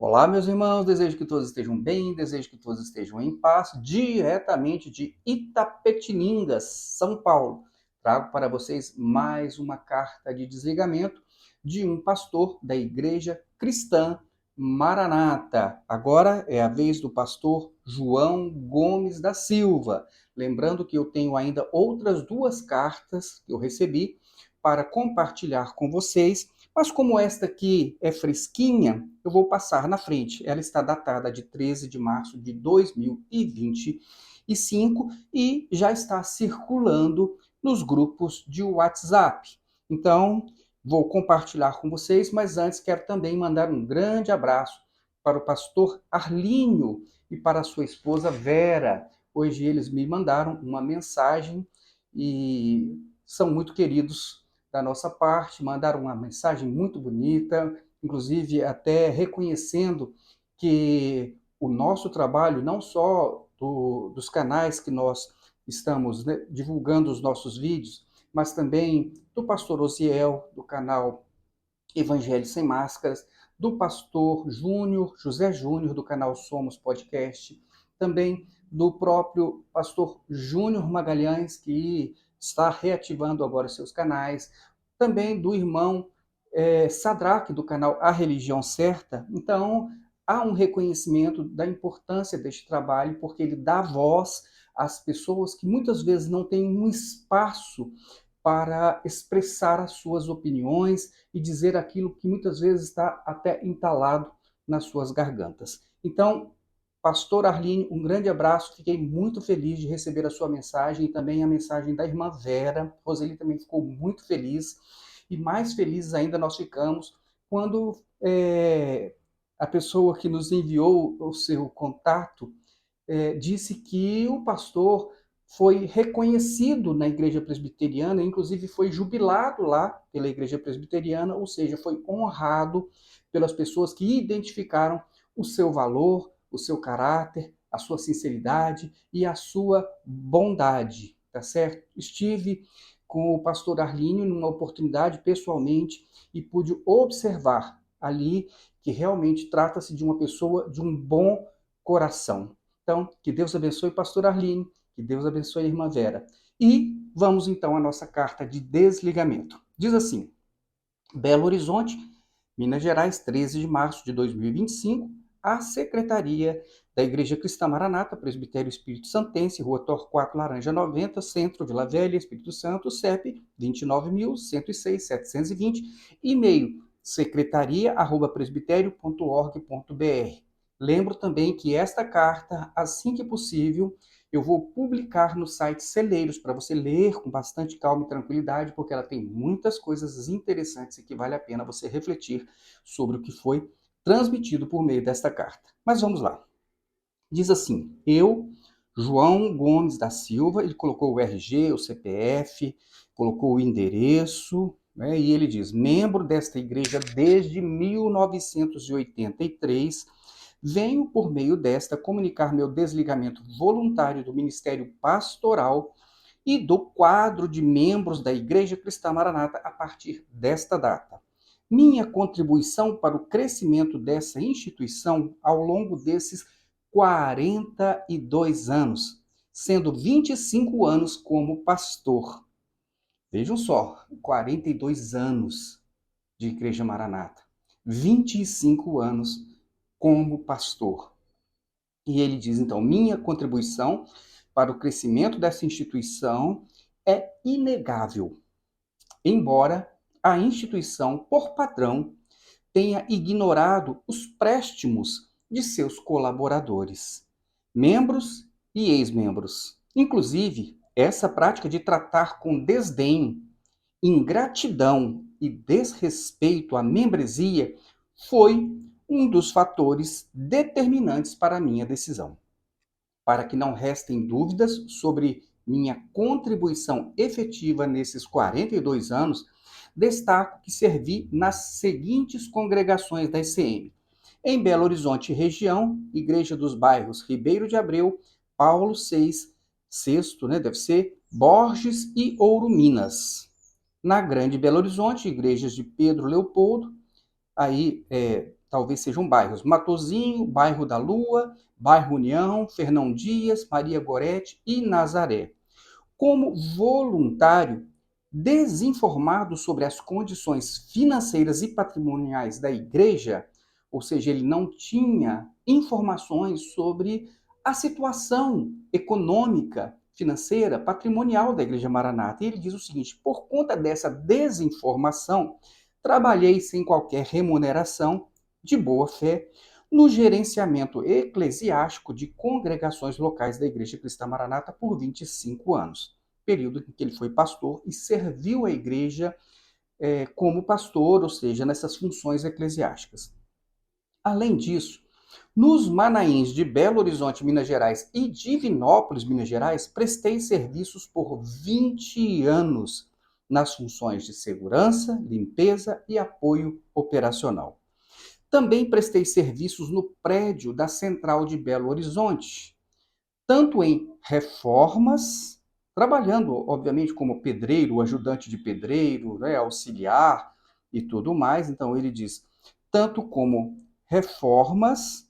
Olá, meus irmãos, desejo que todos estejam bem, desejo que todos estejam em paz, diretamente de Itapetininga, São Paulo. Trago para vocês mais uma carta de desligamento de um pastor da Igreja Cristã Maranata. Agora é a vez do pastor João Gomes da Silva. Lembrando que eu tenho ainda outras duas cartas que eu recebi para compartilhar com vocês, mas como esta aqui é fresquinha, eu vou passar na frente. Ela está datada de 13 de março de 2025 e já está circulando nos grupos de WhatsApp. Então, vou compartilhar com vocês, mas antes quero também mandar um grande abraço para o pastor Arlínio e para a sua esposa Vera. Hoje eles me mandaram uma mensagem e são muito queridos da nossa parte, mandaram uma mensagem muito bonita, inclusive até reconhecendo que o nosso trabalho, não só dos canais que nós estamos, né, divulgando os nossos vídeos, mas também do pastor Osiel, do canal Evangelho Sem Máscaras, do pastor Júnior, José Júnior, do canal Somos Podcast, também do próprio pastor Júnior Magalhães, que está reativando agora seus canais, também do irmão Sadraque, do canal A Religião Certa. Então, há um reconhecimento da importância deste trabalho, porque ele dá voz às pessoas que muitas vezes não têm um espaço para expressar as suas opiniões e dizer aquilo que muitas vezes está até entalado nas suas gargantas. Então, pastor Arline, um grande abraço, fiquei muito feliz de receber a sua mensagem e também a mensagem da irmã Vera. Roseli também ficou muito feliz e mais felizes ainda nós ficamos quando a pessoa que nos enviou o seu contato disse que o pastor foi reconhecido na igreja presbiteriana, inclusive foi jubilado lá pela igreja presbiteriana, ou seja, foi honrado pelas pessoas que identificaram o seu valor, o seu caráter, a sua sinceridade e a sua bondade, tá certo? Estive com o pastor Arlínio numa oportunidade pessoalmente e pude observar ali que realmente trata-se de uma pessoa de um bom coração. Então, que Deus abençoe o pastor Arline, que Deus abençoe a irmã Vera. E vamos então à nossa carta de desligamento. Diz assim: Belo Horizonte, Minas Gerais, 13 de março de 2025, a Secretaria da Igreja Cristã Maranata, Presbitério Espírito Santense, Rua Torquato Laranja 90, Centro, Vila Velha, Espírito Santo, CEP 29.106.720, e-mail secretaria@presbitério.org.br. Lembro também que esta carta, assim que possível, eu vou publicar no site Celeiros para você ler com bastante calma e tranquilidade, porque ela tem muitas coisas interessantes e que vale a pena você refletir sobre o que foi transmitido por meio desta carta. Mas vamos lá. Diz assim: eu, João Gomes da Silva, ele colocou o RG, o CPF, colocou o endereço, né, e ele diz: membro desta igreja desde 1983, venho por meio desta comunicar meu desligamento voluntário do ministério pastoral e do quadro de membros da Igreja Cristã Maranata a partir desta data. Minha contribuição para o crescimento dessa instituição ao longo desses 42 anos, sendo 25 anos como pastor. Vejam só, 42 anos de Igreja Maranata, 25 anos como pastor. E ele diz, então, minha contribuição para o crescimento dessa instituição é inegável, embora a instituição, por padrão, tenha ignorado os préstimos de seus colaboradores, membros e ex-membros. Inclusive, essa prática de tratar com desdém, ingratidão e desrespeito à membresia foi um dos fatores determinantes para a minha decisão. Para que não restem dúvidas sobre minha contribuição efetiva nesses 42 anos, destaco que servi nas seguintes congregações da ICM: em Belo Horizonte região, Igreja dos Bairros Ribeiro de Abreu, Paulo 6, Sexto, né, deve ser, Borges e Ouro Minas. Na Grande Belo Horizonte, igrejas de Pedro Leopoldo, aí talvez sejam bairros: Matozinho, Bairro da Lua, Bairro União, Fernão Dias, Maria Gorete e Nazaré. Como voluntário, desinformado sobre as condições financeiras e patrimoniais da igreja, ou seja, ele não tinha informações sobre a situação econômica, financeira, patrimonial da Igreja Maranata. E ele diz o seguinte: por conta dessa desinformação, trabalhei sem qualquer remuneração, de boa fé, no gerenciamento eclesiástico de congregações locais da Igreja Cristã Maranata por 25 anos, período em que ele foi pastor e serviu a igreja como pastor, ou seja, nessas funções eclesiásticas. Além disso, nos Manaíns de Belo Horizonte, Minas Gerais e Divinópolis, Minas Gerais, prestei serviços por 20 anos nas funções de segurança, limpeza e apoio operacional. Também prestei serviços no prédio da Central de Belo Horizonte, tanto em reformas, trabalhando, obviamente, como pedreiro, ajudante de pedreiro, né, auxiliar e tudo mais. Então, ele diz, tanto como reformas,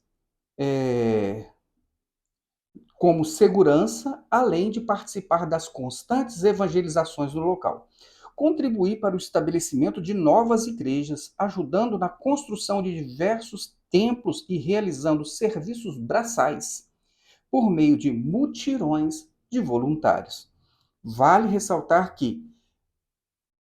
como segurança, além de participar das constantes evangelizações no local. Contribuí para o estabelecimento de novas igrejas, ajudando na construção de diversos templos e realizando serviços braçais por meio de mutirões de voluntários. Vale ressaltar que,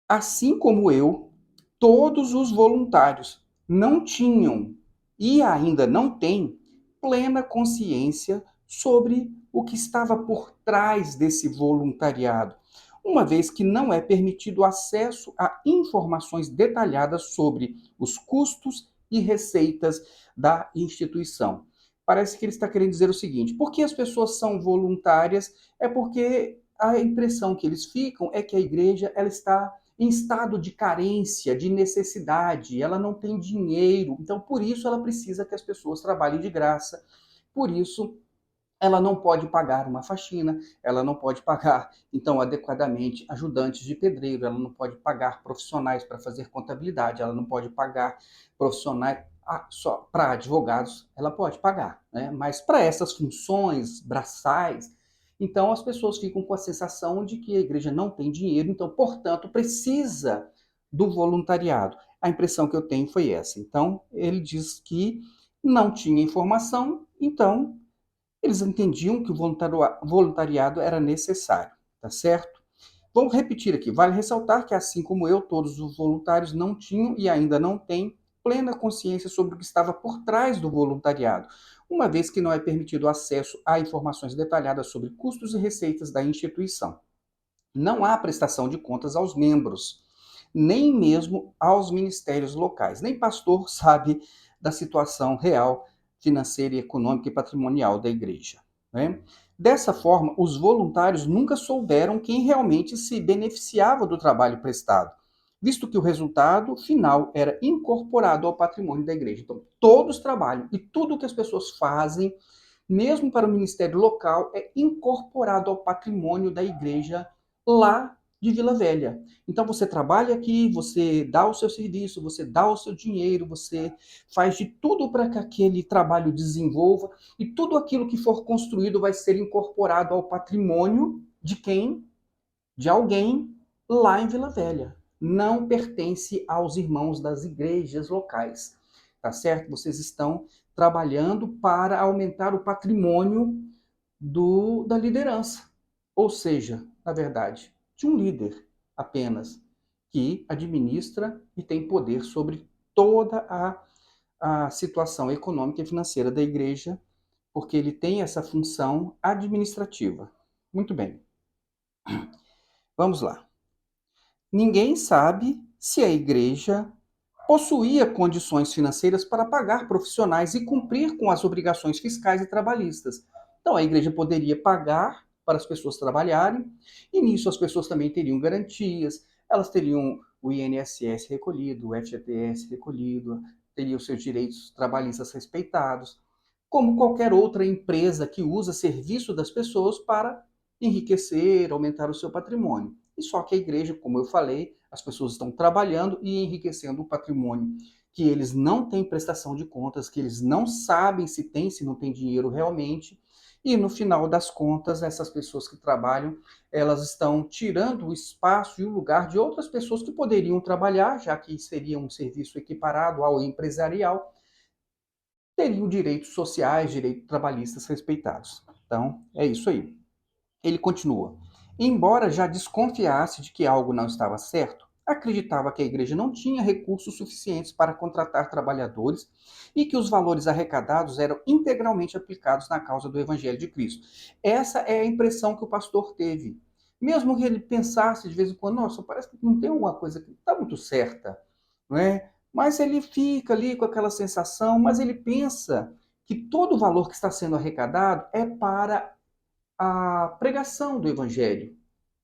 assim como eu, todos os voluntários não tinham e ainda não têm plena consciência sobre o que estava por trás desse voluntariado, uma vez que não é permitido acesso a informações detalhadas sobre os custos e receitas da instituição. Parece que ele está querendo dizer o seguinte: por que as pessoas são voluntárias? É porque a impressão que eles ficam é que a igreja ela está em estado de carência, de necessidade, ela não tem dinheiro, então por isso ela precisa que as pessoas trabalhem de graça, por isso ela não pode pagar uma faxina, ela não pode pagar, então, adequadamente, ajudantes de pedreiro, ela não pode pagar profissionais para fazer contabilidade, ela não pode pagar profissionais só para advogados, ela pode pagar, né? Mas para essas funções braçais, então as pessoas ficam com a sensação de que a igreja não tem dinheiro, então, portanto, precisa do voluntariado. A impressão que eu tenho foi essa. Então, ele diz que não tinha informação, então eles entendiam que o voluntariado era necessário, tá certo? Vamos repetir aqui. Vale ressaltar que, assim como eu, todos os voluntários não tinham e ainda não têm plena consciência sobre o que estava por trás do voluntariado, uma vez que não é permitido acesso a informações detalhadas sobre custos e receitas da instituição. Não há prestação de contas aos membros, nem mesmo aos ministérios locais. Nem pastor sabe da situação real financeira, econômica e patrimonial da igreja, né? Dessa forma, os voluntários nunca souberam quem realmente se beneficiava do trabalho prestado, visto que o resultado final era incorporado ao patrimônio da igreja. Então, todos trabalham e tudo que as pessoas fazem, mesmo para o ministério local, é incorporado ao patrimônio da igreja lá de Vila Velha. Então você trabalha aqui, você dá o seu serviço, você dá o seu dinheiro, você faz de tudo para que aquele trabalho desenvolva e tudo aquilo que for construído vai ser incorporado ao patrimônio de quem? De alguém lá em Vila Velha. Não pertence aos irmãos das igrejas locais, tá certo? Vocês estão trabalhando para aumentar o patrimônio da liderança. Ou seja, na verdade, de um líder apenas, que administra e tem poder sobre toda a situação econômica e financeira da igreja, porque ele tem essa função administrativa. Muito bem. Vamos lá. Ninguém sabe se a igreja possuía condições financeiras para pagar profissionais e cumprir com as obrigações fiscais e trabalhistas. Então, a igreja poderia pagar para as pessoas trabalharem, e nisso as pessoas também teriam garantias, elas teriam o INSS recolhido, o FGTS recolhido, teriam seus direitos trabalhistas respeitados, como qualquer outra empresa que usa serviço das pessoas para enriquecer, aumentar o seu patrimônio. E só que a igreja, como eu falei, as pessoas estão trabalhando e enriquecendo o patrimônio que eles não têm prestação de contas, que eles não sabem se tem, se não tem dinheiro realmente, e no final das contas, essas pessoas que trabalham, elas estão tirando o espaço e o lugar de outras pessoas que poderiam trabalhar, já que seria um serviço equiparado ao empresarial, teriam direitos sociais, direitos trabalhistas respeitados. Então, é isso aí. Ele continua. Embora já desconfiasse de que algo não estava certo, acreditava que a igreja não tinha recursos suficientes para contratar trabalhadores e que os valores arrecadados eram integralmente aplicados na causa do Evangelho de Cristo. Essa é a impressão que o pastor teve. Mesmo que ele pensasse de vez em quando, nossa, parece que não tem alguma coisa que está muito certa, não é? Mas ele fica ali com aquela sensação, mas ele pensa que todo o valor que está sendo arrecadado é para a pregação do evangelho,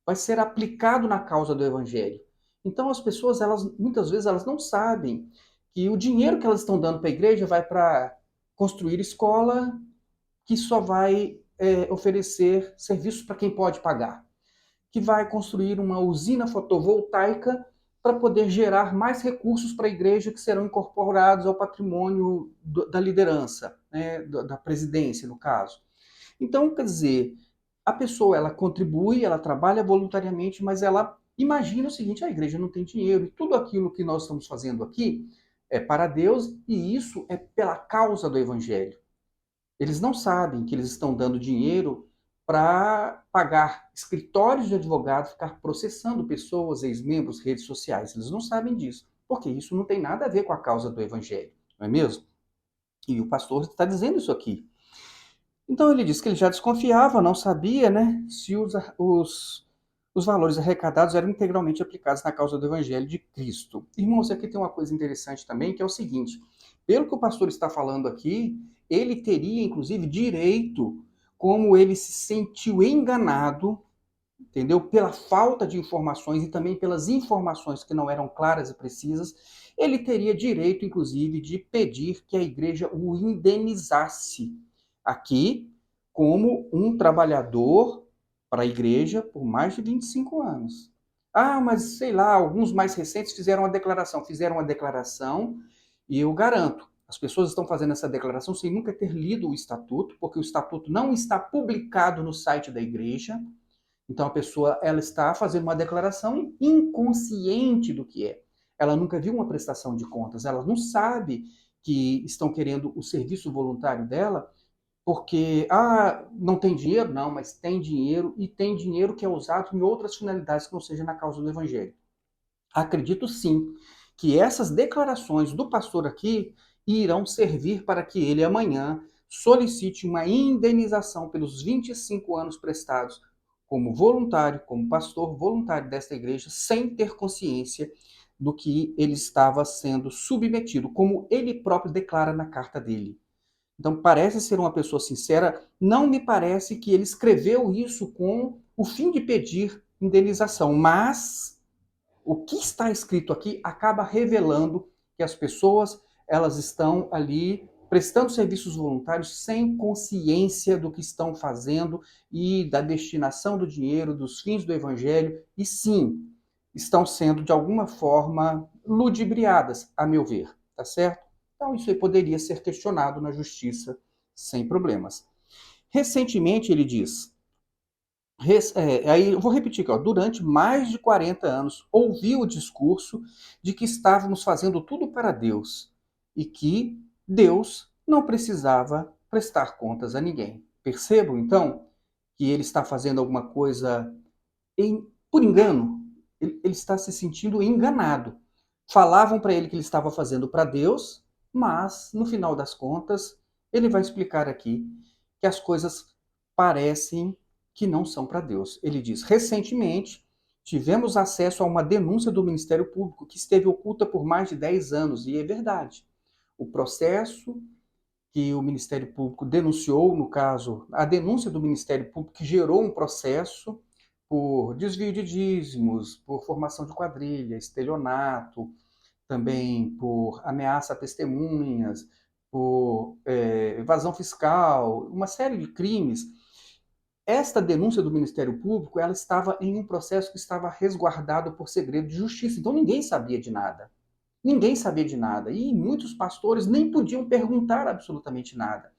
vai ser aplicado na causa do evangelho. Então as pessoas, elas muitas vezes elas não sabem que o dinheiro que elas estão dando para a igreja vai para construir escola que só vai oferecer serviços para quem pode pagar, que vai construir uma usina fotovoltaica para poder gerar mais recursos para a igreja que serão incorporados ao patrimônio da liderança, né, da presidência, no caso. Então, quer dizer, a pessoa ela contribui, ela trabalha voluntariamente, mas ela imagina o seguinte: a igreja não tem dinheiro e tudo aquilo que nós estamos fazendo aqui é para Deus e isso é pela causa do evangelho. Eles não sabem que eles estão dando dinheiro para pagar escritórios de advogado, ficar processando pessoas, ex-membros, redes sociais. Eles não sabem disso, porque isso não tem nada a ver com a causa do evangelho, não é mesmo? E o pastor está dizendo isso aqui. Então ele disse que ele já desconfiava, não sabia, né, se os valores arrecadados eram integralmente aplicados na causa do Evangelho de Cristo. Irmãos, aqui tem uma coisa interessante também, que é o seguinte: pelo que o pastor está falando aqui, ele teria, inclusive, direito, como ele se sentiu enganado, entendeu? Pela falta de informações e também pelas informações que não eram claras e precisas, ele teria direito, inclusive, de pedir que a igreja o indenizasse aqui como um trabalhador para a igreja por mais de 25 anos. Ah, mas sei lá, alguns mais recentes fizeram uma declaração e eu garanto, as pessoas estão fazendo essa declaração sem nunca ter lido o estatuto, porque o estatuto não está publicado no site da igreja. Então a pessoa ela está fazendo uma declaração inconsciente do que é. Ela nunca viu uma prestação de contas, ela não sabe que estão querendo o serviço voluntário dela porque, não tem dinheiro? Não, mas tem dinheiro e tem dinheiro que é usado em outras finalidades que não seja na causa do evangelho. Acredito sim que essas declarações do pastor aqui irão servir para que ele amanhã solicite uma indenização pelos 25 anos prestados como voluntário, como pastor voluntário desta igreja, sem ter consciência do que ele estava sendo submetido, como ele próprio declara na carta dele. Então, parece ser uma pessoa sincera. Não me parece que ele escreveu isso com o fim de pedir indenização, mas o que está escrito aqui acaba revelando que as pessoas elas estão ali prestando serviços voluntários sem consciência do que estão fazendo e da destinação do dinheiro, dos fins do evangelho, e sim, estão sendo de alguma forma ludibriadas, a meu ver, tá certo? Então isso aí poderia ser questionado na justiça sem problemas. Recentemente ele diz, aí eu vou repetir aqui, ó, durante mais de 40 anos, ouvi o discurso de que estávamos fazendo tudo para Deus e que Deus não precisava prestar contas a ninguém. Percebam, então, que ele está fazendo alguma coisa por engano. Ele está se sentindo enganado. Falavam para ele que ele estava fazendo para Deus, mas, no final das contas, ele vai explicar aqui que as coisas parecem que não são para Deus. Ele diz: recentemente, tivemos acesso a uma denúncia do Ministério Público que esteve oculta por mais de 10 anos, e é verdade. O processo que o Ministério Público denunciou, no caso, a denúncia do Ministério Público que gerou um processo por desvio de dízimos, por formação de quadrilha, estelionato, também por ameaça a testemunhas, por evasão fiscal, uma série de crimes. Esta denúncia do Ministério Público, ela estava em um processo que estava resguardado por segredo de justiça, então ninguém sabia de nada. Ninguém sabia de nada. E muitos pastores nem podiam perguntar absolutamente nada.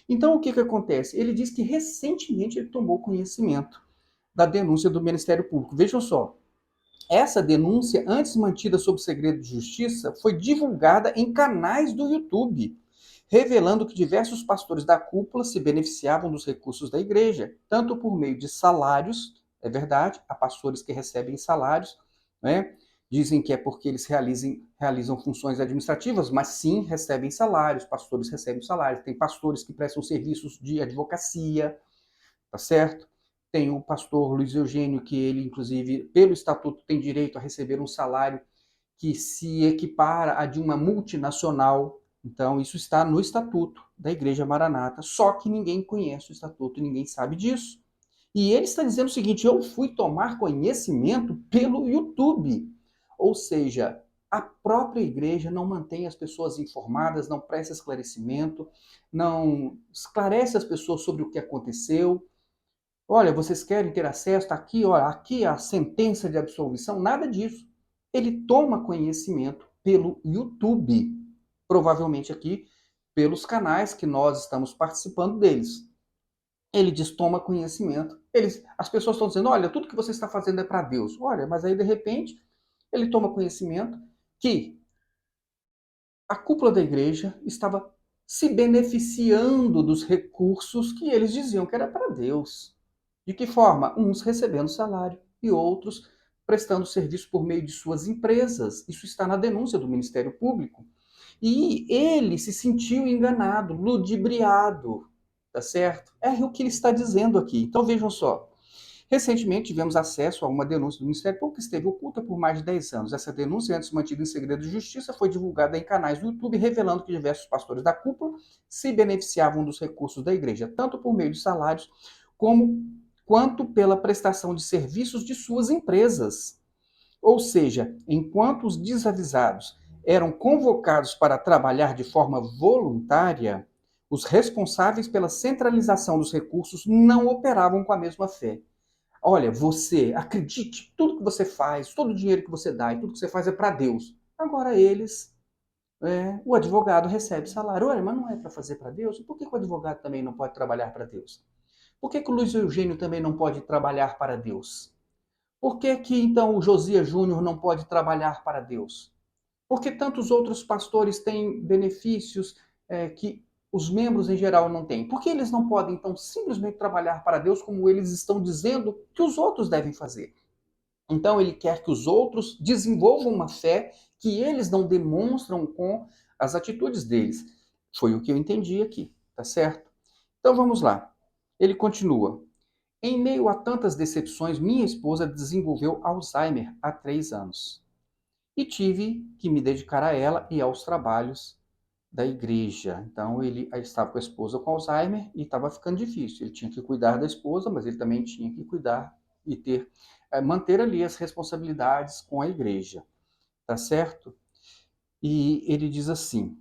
Então, o que, que acontece? Ele diz que recentemente ele tomou conhecimento da denúncia do Ministério Público. Vejam só, essa denúncia, antes mantida sob segredo de justiça, foi divulgada em canais do YouTube, revelando que diversos pastores da cúpula se beneficiavam dos recursos da igreja, tanto por meio de salários, é verdade, há pastores que recebem salários, né? Dizem que é porque eles realizam funções administrativas, mas sim recebem salários, pastores recebem salários. Tem pastores que prestam serviços de advocacia, tá certo? Tem o pastor Luiz Eugênio, que ele, inclusive, pelo estatuto, tem direito a receber um salário que se equipara a de uma multinacional. Então, isso está no estatuto da Igreja Maranata. Só que ninguém conhece o estatuto, ninguém sabe disso. E ele está dizendo o seguinte: eu fui tomar conhecimento pelo YouTube. Ou seja, a própria igreja não mantém as pessoas informadas, não presta esclarecimento, não esclarece as pessoas sobre o que aconteceu. Olha, vocês querem ter acesso? Está aqui, olha, aqui a sentença de absolvição, nada disso. Ele toma conhecimento pelo YouTube, provavelmente aqui pelos canais que nós estamos participando deles. Ele diz, toma conhecimento. As pessoas estão dizendo, olha, tudo que você está fazendo é para Deus. Olha, mas aí de repente ele toma conhecimento que a cúpula da igreja estava se beneficiando dos recursos que eles diziam que era para Deus. De que forma? Uns recebendo salário e outros prestando serviço por meio de suas empresas. Isso está na denúncia do Ministério Público. E ele se sentiu enganado, ludibriado, tá certo? É o que ele está dizendo aqui. Então vejam só. Recentemente tivemos acesso a uma denúncia do Ministério Público que esteve oculta por mais de 10 anos. Essa denúncia, antes mantida em segredo de justiça, foi divulgada em canais do YouTube, revelando que diversos pastores da cúpula se beneficiavam dos recursos da igreja, tanto por meio de salários, quanto pela prestação de serviços de suas empresas. Ou seja, enquanto os desavisados eram convocados para trabalhar de forma voluntária, os responsáveis pela centralização dos recursos não operavam com a mesma fé. Olha, você acredite, tudo que você faz, todo o dinheiro que você dá e tudo que você faz é para Deus. Agora o advogado recebe salário. Olha, mas não é para fazer para Deus? Por que o advogado também não pode trabalhar para Deus? Por que o Luiz Eugênio também não pode trabalhar para Deus? Por que então o Josias Júnior não pode trabalhar para Deus? Por que tantos outros pastores têm benefícios que os membros em geral não têm? Por que eles não podem, então, simplesmente trabalhar para Deus como eles estão dizendo que os outros devem fazer? Então, ele quer que os outros desenvolvam uma fé que eles não demonstram com as atitudes deles. Foi o que eu entendi aqui, tá certo? Então, vamos lá. Ele continua. Em meio a tantas decepções, minha esposa desenvolveu Alzheimer há 3 anos e tive que me dedicar a ela e aos trabalhos da igreja. Então ele estava com a esposa com Alzheimer e estava ficando difícil. Ele tinha que cuidar da esposa, mas ele também tinha que cuidar e manter ali as responsabilidades com a igreja, tá certo? E ele diz assim: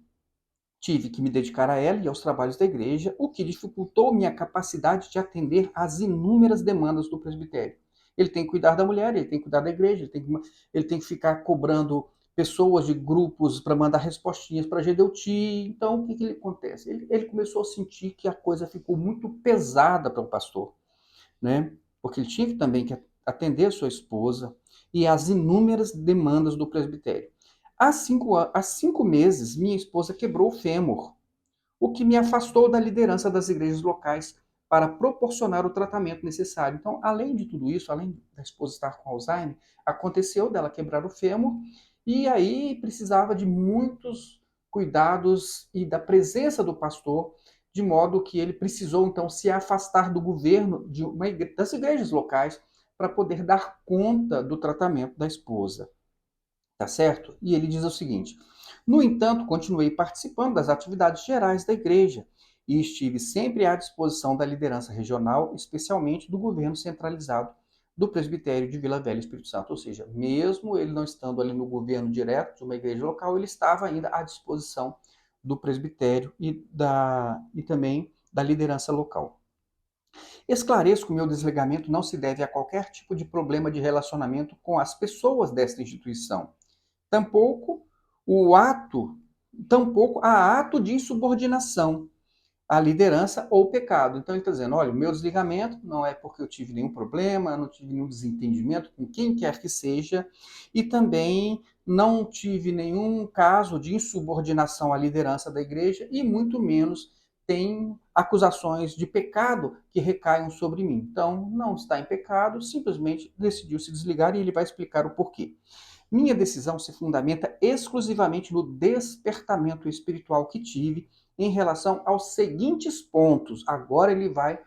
tive que me dedicar a ela e aos trabalhos da igreja, o que dificultou minha capacidade de atender às inúmeras demandas do presbitério. Ele tem que cuidar da mulher, ele tem que cuidar da igreja, ele tem que ficar cobrando pessoas de grupos para mandar respostinhas para a GDUT. Então, o que acontece? Ele começou a sentir que a coisa ficou muito pesada para o pastor, né? Porque ele tinha também que atender a sua esposa e às inúmeras demandas do presbitério. Há 5 meses, minha esposa quebrou o fêmur, o que me afastou da liderança das igrejas locais para proporcionar o tratamento necessário. Então, além de tudo isso, além da esposa estar com Alzheimer, aconteceu dela quebrar o fêmur e aí precisava de muitos cuidados e da presença do pastor, de modo que ele precisou então se afastar do governo das igrejas locais para poder dar conta do tratamento da esposa. Tá certo? E ele diz o seguinte: no entanto, continuei participando das atividades gerais da igreja e estive sempre à disposição da liderança regional, especialmente do governo centralizado do presbitério de Vila Velha, Espírito Santo. Ou seja, mesmo ele não estando ali no governo direto de uma igreja local, ele estava ainda à disposição do presbitério e também da liderança local. Esclareço que o meu desligamento não se deve a qualquer tipo de problema de relacionamento com as pessoas desta instituição. Tampouco o ato, tampouco há ato de insubordinação à liderança ou pecado. Então ele está dizendo, olha, o meu desligamento não é porque eu tive nenhum problema, não tive nenhum desentendimento com quem quer que seja, e também não tive nenhum caso de insubordinação à liderança da igreja, e muito menos tem acusações de pecado que recaiam sobre mim. Então, não está em pecado, simplesmente decidiu se desligar e ele vai explicar o porquê. Minha decisão se fundamenta exclusivamente no despertamento espiritual que tive em relação aos seguintes pontos. Agora ele vai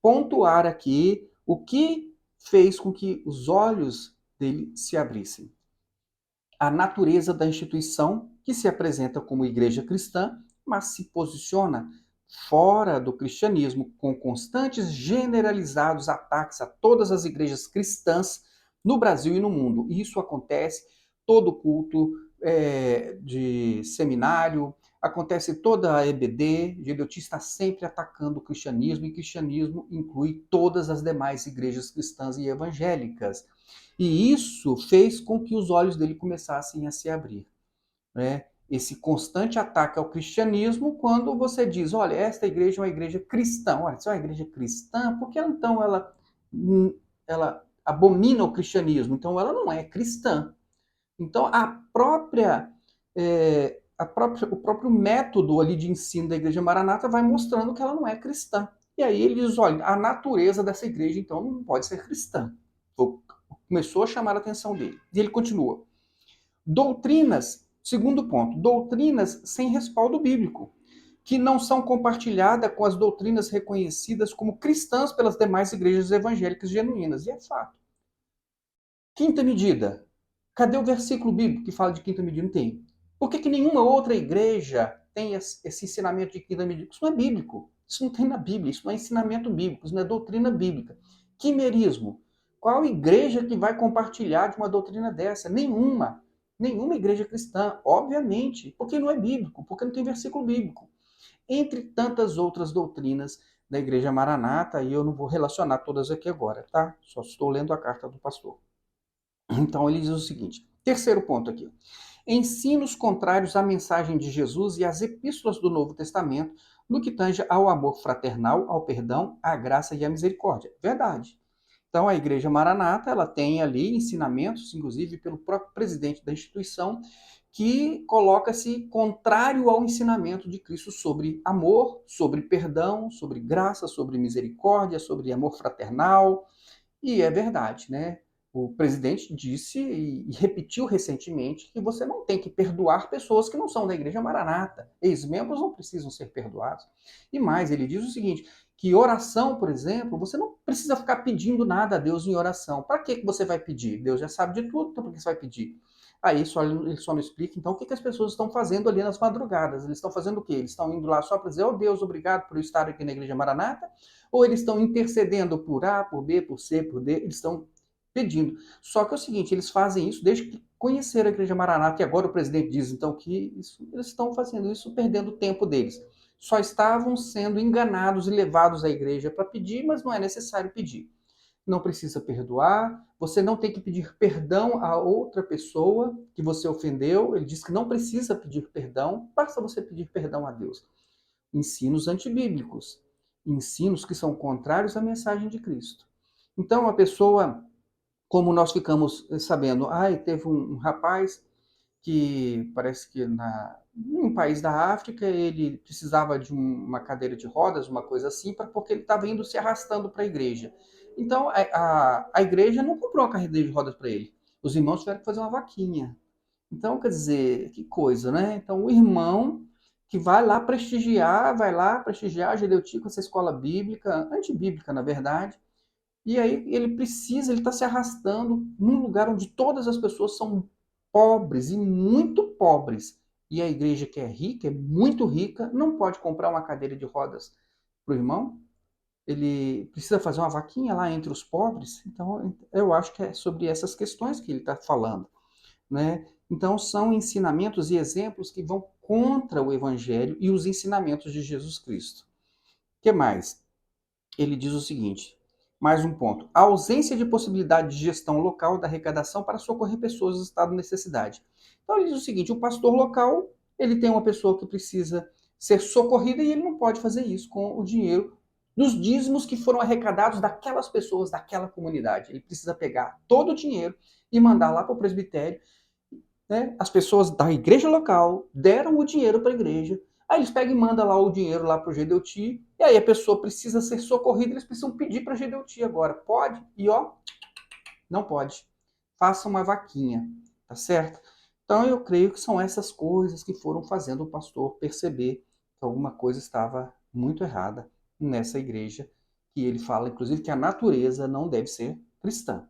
pontuar aqui o que fez com que os olhos dele se abrissem. A natureza da instituição, que se apresenta como igreja cristã, mas se posiciona fora do cristianismo, com constantes generalizados ataques a todas as igrejas cristãs no Brasil e no mundo. E isso acontece todo culto de seminário, acontece toda a EBD, Gedeuti está sempre atacando o cristianismo, e cristianismo inclui todas as demais igrejas cristãs e evangélicas. E isso fez com que os olhos dele começassem a se abrir, né? Esse constante ataque ao cristianismo, quando você diz, olha, esta igreja é uma igreja cristã. Olha, se é uma igreja cristã, por que então ela abomina o cristianismo? Então ela não é cristã. Então o próprio método ali de ensino da igreja Maranata vai mostrando que ela não é cristã. E aí ele diz, olha, a natureza dessa igreja então não pode ser cristã. Começou a chamar a atenção dele. E ele continua. Doutrinas, segundo ponto, doutrinas sem respaldo bíblico, que não são compartilhadas com as doutrinas reconhecidas como cristãs pelas demais igrejas evangélicas genuínas. E é fato. Quinta medida. Cadê o versículo bíblico que fala de quinta medida? Não tem. Por que nenhuma outra igreja tem esse ensinamento de quinta medida? Isso não é bíblico. Isso não tem na Bíblia. Isso não é ensinamento bíblico. Isso não é doutrina bíblica. Quimerismo. Qual igreja que vai compartilhar de uma doutrina dessa? Nenhuma. Nenhuma igreja cristã, obviamente. Porque não é bíblico. Porque não tem versículo bíblico. Entre tantas outras doutrinas da igreja Maranata, e eu não vou relacionar todas aqui agora, tá? Só estou lendo a carta do pastor. Então ele diz o seguinte, terceiro ponto aqui. Ensinos contrários à mensagem de Jesus e às epístolas do Novo Testamento no que tange ao amor fraternal, ao perdão, à graça e à misericórdia. Verdade. Então a Igreja Maranata, ela tem ali ensinamentos, inclusive pelo próprio presidente da instituição, que coloca-se contrário ao ensinamento de Cristo sobre amor, sobre perdão, sobre graça, sobre misericórdia, sobre amor fraternal. E é verdade, né? O presidente disse e repetiu recentemente que você não tem que perdoar pessoas que não são da Igreja Maranata. Ex-membros não precisam ser perdoados. E mais, ele diz o seguinte, que oração, por exemplo, você não precisa ficar pedindo nada a Deus em oração. Para que você vai pedir? Deus já sabe de tudo, então por que você vai pedir? Aí ele só não explica, então, o que as pessoas estão fazendo ali nas madrugadas. Eles estão fazendo o quê? Eles estão indo lá só para dizer, oh Deus, obrigado por eu estar aqui na Igreja Maranata? Ou eles estão intercedendo por A, por B, por C, por D, eles estão pedindo. Só que é o seguinte, eles fazem isso desde que conheceram a Igreja Maranata, e agora o presidente diz, então, que eles estão fazendo isso perdendo o tempo deles. Só estavam sendo enganados e levados à igreja para pedir, mas não é necessário pedir. Não precisa perdoar, você não tem que pedir perdão a outra pessoa que você ofendeu. Ele diz que não precisa pedir perdão, basta você pedir perdão a Deus. Ensinos antibíblicos, ensinos que são contrários à mensagem de Cristo. Então, a pessoa, como nós ficamos sabendo, teve um rapaz que parece que em um país da África ele precisava de uma cadeira de rodas, uma coisa assim, porque ele estava indo se arrastando para a igreja. Então, a igreja não comprou uma cadeira de rodas para ele. Os irmãos tiveram que fazer uma vaquinha. Então, quer dizer, que coisa, né? Então, o irmão que vai lá prestigiar a Gedeuti com essa escola bíblica, antibíblica, na verdade, e aí ele está se arrastando num lugar onde todas as pessoas são pobres e muito pobres. E a igreja que é rica, é muito rica, não pode comprar uma cadeira de rodas para o irmão. Ele precisa fazer uma vaquinha lá entre os pobres. Então, eu acho que é sobre essas questões que ele está falando, né? Então, são ensinamentos e exemplos que vão contra o Evangelho e os ensinamentos de Jesus Cristo. O que mais? Ele diz o seguinte, mais um ponto. A ausência de possibilidade de gestão local da arrecadação para socorrer pessoas em estado de necessidade. Então ele diz o seguinte, o pastor local, ele tem uma pessoa que precisa ser socorrida e ele não pode fazer isso com o dinheiro dos dízimos que foram arrecadados daquelas pessoas, daquela comunidade. Ele precisa pegar todo o dinheiro e mandar lá para o presbitério, né? As pessoas da igreja local deram o dinheiro para a igreja, aí eles pegam e mandam lá o dinheiro lá para o GDUT, e aí a pessoa precisa ser socorrida, eles precisam pedir para a GDUT agora. Pode? E ó, não pode. Faça uma vaquinha, tá certo? Então eu creio que são essas coisas que foram fazendo o pastor perceber que alguma coisa estava muito errada nessa igreja, que ele fala, inclusive, que a natureza não deve ser cristã.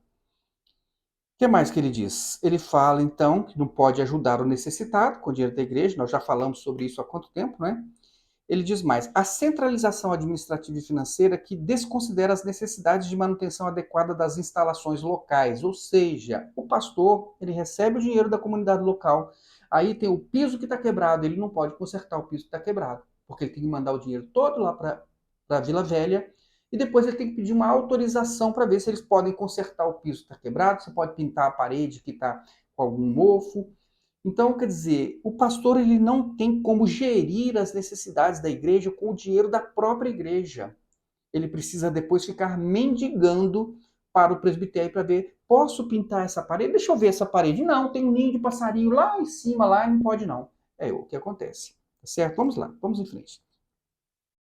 O que mais que ele diz? Ele fala, então, que não pode ajudar o necessitado com o dinheiro da igreja, nós já falamos sobre isso há quanto tempo, né? Ele diz mais, a centralização administrativa e financeira que desconsidera as necessidades de manutenção adequada das instalações locais, ou seja, o pastor, ele recebe o dinheiro da comunidade local, aí tem o piso que está quebrado, ele não pode consertar o piso que está quebrado, porque ele tem que mandar o dinheiro todo lá para a Vila Velha, e depois ele tem que pedir uma autorização para ver se eles podem consertar o piso que está quebrado, se pode pintar a parede que está com algum mofo. Então, quer dizer, o pastor ele não tem como gerir as necessidades da igreja com o dinheiro da própria igreja. Ele precisa depois ficar mendigando para o presbitério para ver, posso pintar essa parede? Deixa eu ver essa parede. Não, tem um ninho de passarinho lá em cima, lá, não pode não. É o que acontece. Tá certo? Vamos lá, vamos em frente.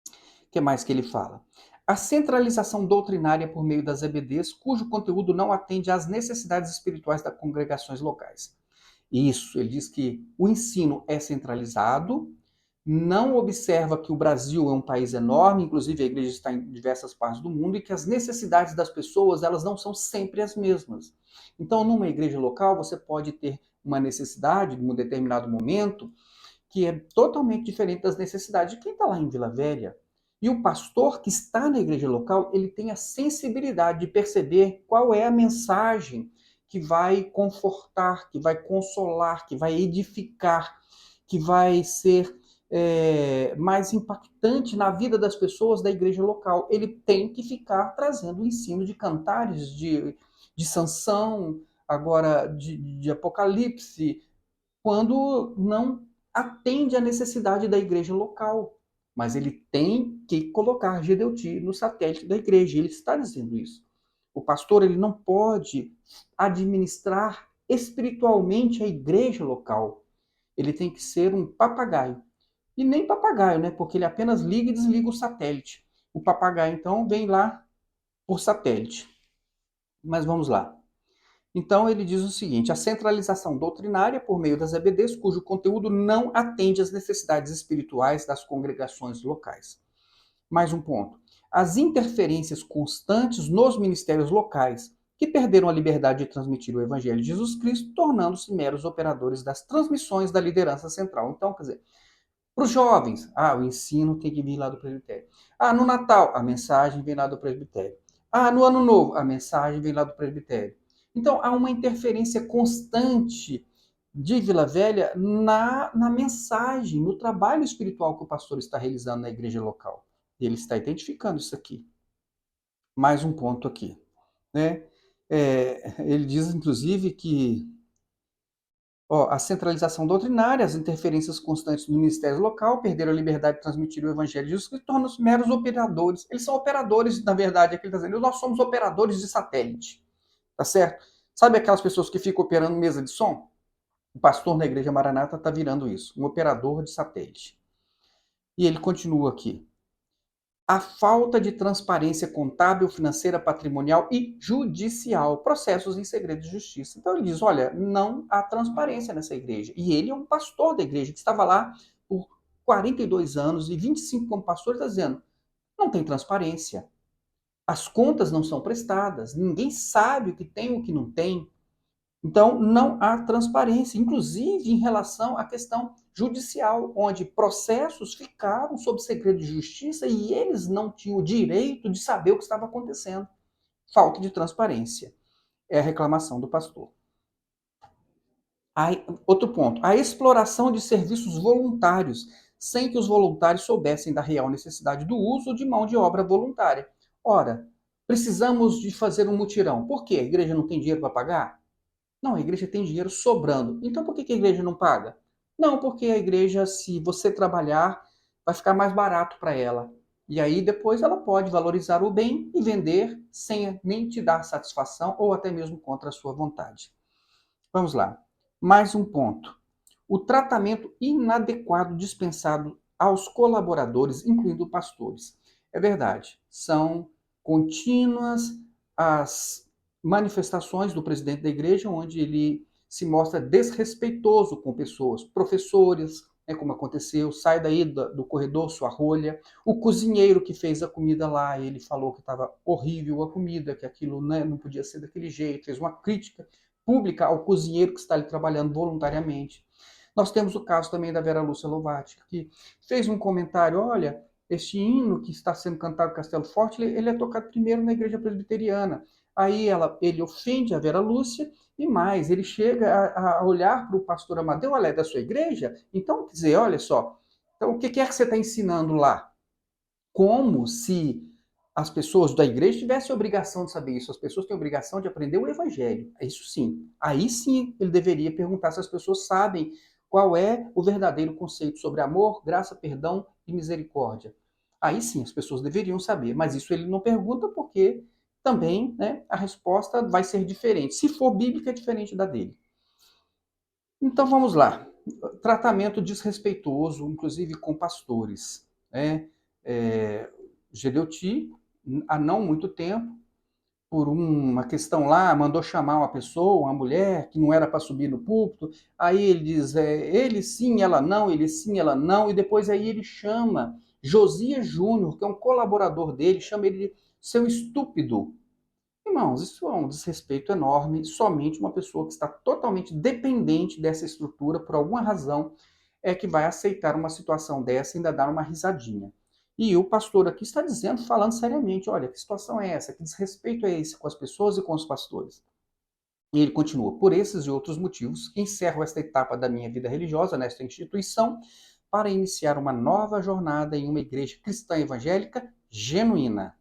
O que mais que ele fala? A centralização doutrinária por meio das EBDs, cujo conteúdo não atende às necessidades espirituais das congregações locais. Isso, ele diz que o ensino é centralizado, não observa que o Brasil é um país enorme, inclusive a igreja está em diversas partes do mundo, e que as necessidades das pessoas elas não são sempre as mesmas. Então, numa igreja local, você pode ter uma necessidade, em um determinado momento, que é totalmente diferente das necessidades de quem está lá em Vila Velha. E o pastor que está na igreja local, ele tem a sensibilidade de perceber qual é a mensagem que vai confortar, que vai consolar, que vai edificar, que vai ser mais impactante na vida das pessoas da igreja local. Ele tem que ficar trazendo o ensino de cantares, de Sansão, agora de Apocalipse, quando não atende à necessidade da igreja local. Mas ele tem que colocar GDUT no satélite da igreja. Ele está dizendo isso. O pastor ele não pode administrar espiritualmente a igreja local. Ele tem que ser um papagaio. E nem papagaio, né? Porque ele apenas liga e desliga o satélite. O papagaio, então, vem lá por satélite. Mas vamos lá. Então, ele diz o seguinte, a centralização doutrinária por meio das EBDs, cujo conteúdo não atende às necessidades espirituais das congregações locais. Mais um ponto. As interferências constantes nos ministérios locais, que perderam a liberdade de transmitir o Evangelho de Jesus Cristo, tornando-se meros operadores das transmissões da liderança central. Então, quer dizer, para os jovens, o ensino tem que vir lá do presbitério. No Natal, a mensagem vem lá do presbitério. No Ano Novo, a mensagem vem lá do presbitério. Então, há uma interferência constante de Vila Velha na mensagem, no trabalho espiritual que o pastor está realizando na igreja local. E ele está identificando isso aqui. Mais um ponto aqui. Né? Ele diz, inclusive, que a centralização doutrinária, as interferências constantes no ministério local, perderam a liberdade de transmitir o evangelho de Jesus Cristo, tornam-se meros operadores. Eles são operadores, na verdade, é que ele está dizendo, nós somos operadores de satélite, tá certo? Sabe aquelas pessoas que ficam operando mesa de som? O pastor na igreja Maranata está virando isso, um operador de satélite. E ele continua aqui. A falta de transparência contábil, financeira, patrimonial e judicial, processos em segredo de justiça. Então ele diz, olha, não há transparência nessa igreja. E ele é um pastor da igreja, que estava lá por 42 anos e 25 como pastor, está dizendo, não tem transparência. As contas não são prestadas, ninguém sabe o que tem e o que não tem. Então, não há transparência, inclusive em relação à questão judicial, onde processos ficaram sob segredo de justiça e eles não tinham o direito de saber o que estava acontecendo. Falta de transparência. É a reclamação do pastor. Outro ponto, a exploração de serviços voluntários, sem que os voluntários soubessem da real necessidade do uso de mão de obra voluntária. Ora, precisamos de fazer um mutirão. Por quê? A igreja não tem dinheiro para pagar? Não, a igreja tem dinheiro sobrando. Então por que a igreja não paga? Não, porque a igreja, se você trabalhar, vai ficar mais barato para ela. E aí depois ela pode valorizar o bem e vender sem nem te dar satisfação ou até mesmo contra a sua vontade. Vamos lá. Mais um ponto. O tratamento inadequado dispensado aos colaboradores, incluindo pastores. É verdade, são contínuas as manifestações do presidente da igreja, onde ele se mostra desrespeitoso com pessoas, professores, como aconteceu, sai daí do corredor, sua rolha. O cozinheiro que fez a comida lá, ele falou que estava horrível a comida, que aquilo, né, não podia ser daquele jeito, fez uma crítica pública ao cozinheiro que está ali trabalhando voluntariamente. Nós temos o caso também da Vera Lúcia Lovatti, que fez um comentário, olha, este hino que está sendo cantado em Castelo Forte, ele é tocado primeiro na igreja presbiteriana. Aí ele ofende a Vera Lúcia e mais, ele chega a olhar para o pastor Amadeu, olha, é da sua igreja? Então, quer dizer, olha só, então, o que é que você está ensinando lá? Como se as pessoas da igreja tivessem a obrigação de saber isso. As pessoas têm a obrigação de aprender o evangelho. Isso sim. Aí sim ele deveria perguntar se as pessoas sabem qual é o verdadeiro conceito sobre amor, graça, perdão e misericórdia. Aí sim as pessoas deveriam saber, mas isso ele não pergunta porque também, né, a resposta vai ser diferente. Se for bíblica, é diferente da dele. Então vamos lá. Tratamento desrespeitoso, inclusive com pastores. Né? É, Gedeuti, há não muito tempo, por uma questão lá, mandou chamar uma pessoa, uma mulher, que não era para subir no púlpito. Aí ele diz, ele sim, ela não, ele sim, ela não. E depois aí ele chama Josias Júnior, que é um colaborador dele, chama ele de seu estúpido. Irmãos, isso é um desrespeito enorme. Somente uma pessoa que está totalmente dependente dessa estrutura, por alguma razão, é que vai aceitar uma situação dessa e ainda dar uma risadinha. E o pastor aqui está dizendo, falando seriamente, olha, que situação é essa? Que desrespeito é esse com as pessoas e com os pastores? E ele continua, por esses e outros motivos, encerro esta etapa da minha vida religiosa nesta instituição para iniciar uma nova jornada em uma igreja cristã evangélica genuína.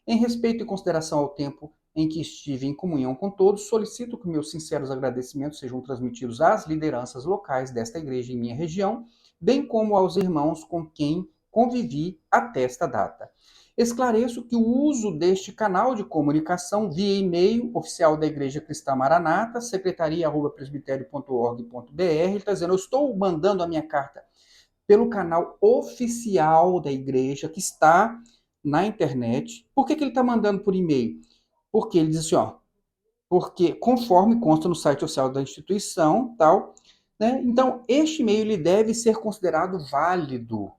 Em respeito e consideração ao tempo em que estive em comunhão com todos, solicito que meus sinceros agradecimentos sejam transmitidos às lideranças locais desta igreja em minha região, bem como aos irmãos com quem convivi até esta data. Esclareço que o uso deste canal de comunicação via e-mail oficial da Igreja Cristã Maranata, secretaria@presbiterio.org.br, está dizendo, eu estou mandando a minha carta pelo canal oficial da igreja, que está na internet. Por que ele está mandando por e-mail? Porque ele diz assim, ó, porque conforme consta no site oficial da instituição, tal, né? Então, este e-mail ele deve ser considerado válido,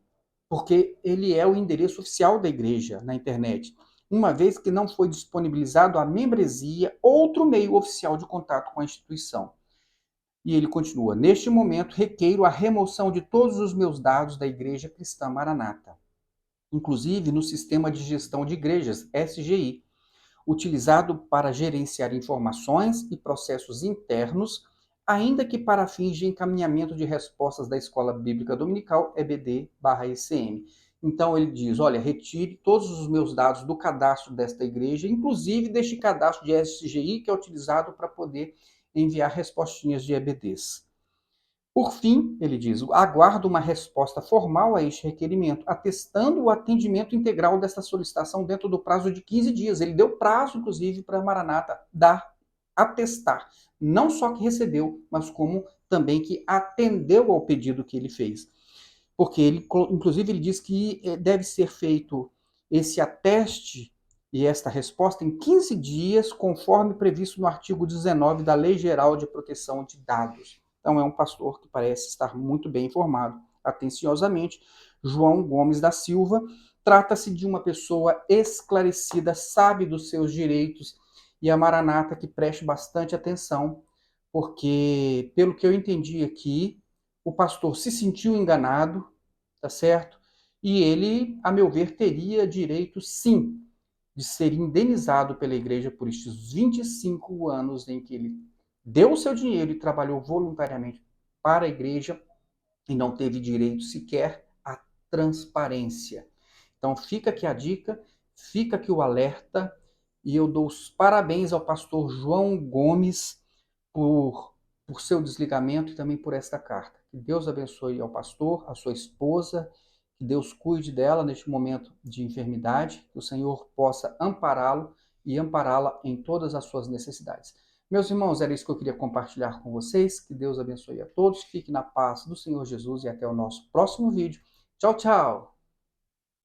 porque ele é o endereço oficial da igreja na internet, uma vez que não foi disponibilizado à membresia outro meio oficial de contato com a instituição. E ele continua: neste momento, requeiro a remoção de todos os meus dados da Igreja Cristã Maranata, inclusive no Sistema de Gestão de Igrejas, SGI, utilizado para gerenciar informações e processos internos, ainda que para fins de encaminhamento de respostas da Escola Bíblica Dominical, EBD/ECM. Então ele diz: olha, retire todos os meus dados do cadastro desta igreja, inclusive deste cadastro de SGI que é utilizado para poder enviar respostinhas de EBDs. Por fim, ele diz, aguardo uma resposta formal a este requerimento, atestando o atendimento integral desta solicitação dentro do prazo de 15 dias. Ele deu prazo, inclusive, para a Maranata atestar, não só que recebeu, mas como também que atendeu ao pedido que ele fez. Porque ele, inclusive, ele diz que deve ser feito esse ateste e esta resposta em 15 dias, conforme previsto no artigo 19 da Lei Geral de Proteção de Dados. Então, é um pastor que parece estar muito bem informado. Atenciosamente, João Gomes da Silva. Trata-se de uma pessoa esclarecida, sabe dos seus direitos, e a Maranata que preste bastante atenção, porque, pelo que eu entendi aqui, o pastor se sentiu enganado, tá certo? E ele, a meu ver, teria direito, sim, de ser indenizado pela igreja por estes 25 anos em que ele deu o seu dinheiro e trabalhou voluntariamente para a igreja e não teve direito sequer à transparência. Então fica aqui a dica, fica aqui o alerta, e eu dou os parabéns ao pastor João Gomes por, por seu desligamento e também por esta carta. Que Deus abençoe ao pastor, a sua esposa, que Deus cuide dela neste momento de enfermidade, que o Senhor possa ampará-lo e ampará-la em todas as suas necessidades. Meus irmãos, era isso que eu queria compartilhar com vocês. Que Deus abençoe a todos, fique na paz do Senhor Jesus e até o nosso próximo vídeo. Tchau, tchau!